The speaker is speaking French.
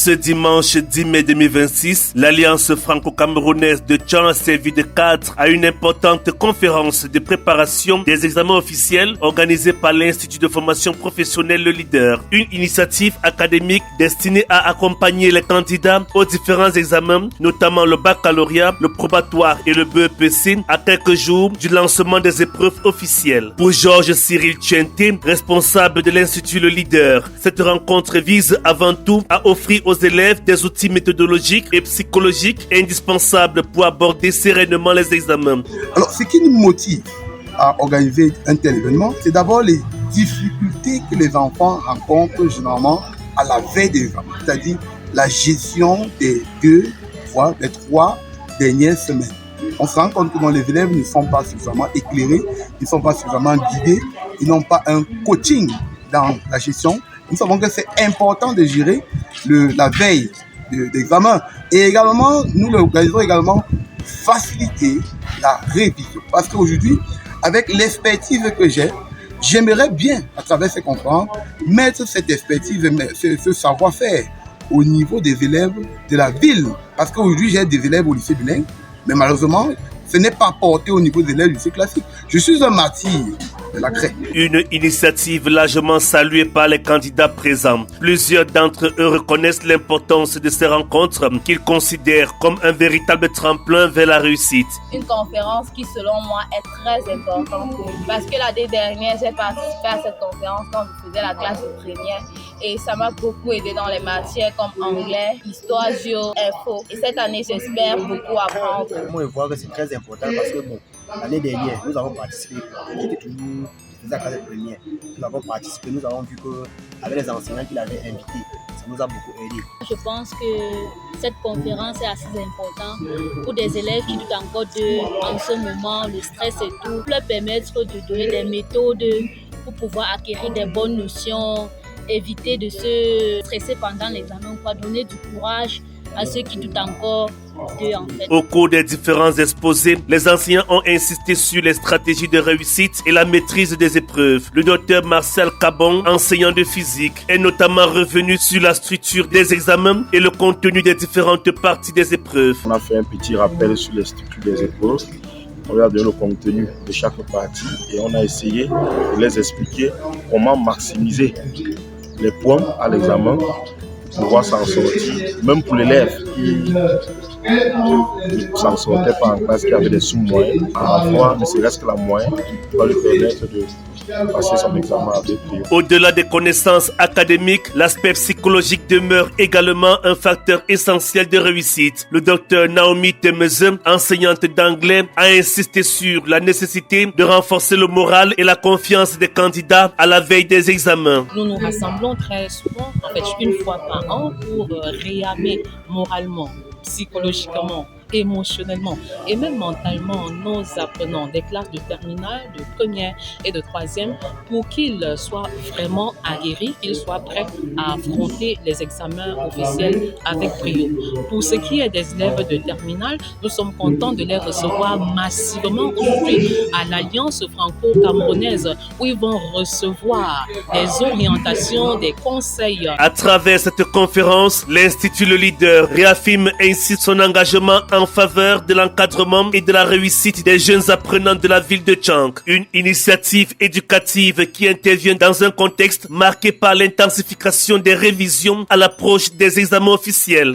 Ce dimanche 10 mai 2026, l'Alliance franco-camerounaise de Tchang a servi de cadre à une importante conférence de préparation des examens officiels organisée par l'Institut de formation professionnelle Le Leader, une initiative académique destinée à accompagner les candidats aux différents examens, notamment le baccalauréat, le probatoire et le BEPC, à quelques jours du lancement des épreuves officielles. Pour Georges Cyril Tchenté, responsable de l'Institut Le Leader, cette rencontre vise avant tout à offrir aux élèves des outils méthodologiques et psychologiques indispensables pour aborder sereinement les examens. Alors, ce qui nous motive à organiser un tel événement, c'est d'abord les difficultés que les enfants rencontrent généralement à la veille des examens, c'est-à-dire la gestion des 2, voire des 3 dernières semaines. On se rend compte que les élèves ne sont pas suffisamment éclairés, ils ne sont pas suffisamment guidés, ils n'ont pas un coaching dans la gestion. Nous savons que c'est important de gérer la veille d'examen. Et également, nous l'organisons également faciliter la révision. Parce qu'aujourd'hui, avec l'expertise que j'ai, j'aimerais bien, à travers ces conférences, mettre cette expertise, ce savoir-faire au niveau des élèves de la ville. Parce qu'aujourd'hui, j'ai des élèves au lycée bilingue, mais malheureusement, ce n'est pas porté au niveau des élèves du lycée classique. Je suis un martyr de la craie. Une initiative largement saluée par les candidats présents. Plusieurs d'entre eux reconnaissent l'importance de ces rencontres qu'ils considèrent comme un véritable tremplin vers la réussite. Une conférence qui, selon moi, est très importante parce que l'année dernière, j'ai participé à cette conférence quand je faisais la classe de première et ça m'a beaucoup aidé dans les matières comme anglais, histoire, géo, info. Et cette année, j'espère beaucoup apprendre. Moi, je vois que c'est très important parce que l'année dernière, nous avons participé. J'étais toujours la classe de première. Nous avons participé, nous avons vu qu'avec les enseignants qu'il avait invités, ça nous a beaucoup aidé. Je pense que cette conférence est assez importante pour des élèves qui doutent encore en ce moment, le stress et tout, pour leur permettre de donner des méthodes pour pouvoir acquérir des bonnes notions, éviter de se stresser pendant l'examen, donner du courage à ceux qui doutent encore d'eux en fait. Au cours des différents exposés, les enseignants ont insisté sur les stratégies de réussite et la maîtrise des épreuves. Le docteur Marcel Cabon, enseignant de physique, est notamment revenu sur la structure des examens et le contenu des différentes parties des épreuves. On a fait un petit rappel sur les structures des épreuves. On a donné le contenu de chaque partie et on a essayé de les expliquer comment maximiser les points à l'examen pour pouvoir s'en sortir. Même pour l'élève qui ne s'en sortait pas en classe, qui avait des sous-moyens, à avoir ne serait-ce que la moyenne qui va lui permettre de passer son examen avec brio. Au-delà des connaissances académiques, l'aspect psychologique demeure également un facteur essentiel de réussite. Le docteur Naomi Temeze, enseignante d'anglais, a insisté sur la nécessité de renforcer le moral et la confiance des candidats à la veille des examens. Nous nous rassemblons très souvent, en fait une fois par an, pour réarmer moralement, psychologiquement, émotionnellement et même mentalement nos apprenants des classes de terminale, de première et de troisième pour qu'ils soient vraiment aguerris, qu'ils soient prêts à affronter les examens officiels avec brio. Pour ce qui est des élèves de terminale, nous sommes contents de les recevoir massivement aujourd'hui à l'Alliance franco-camerounaise où ils vont recevoir des orientations, des conseils. À travers cette conférence, l'Institut Le Leader réaffirme ainsi son engagement en faveur de l'encadrement et de la réussite des jeunes apprenants de la ville de Tchang. Une initiative éducative qui intervient dans un contexte marqué par l'intensification des révisions à l'approche des examens officiels.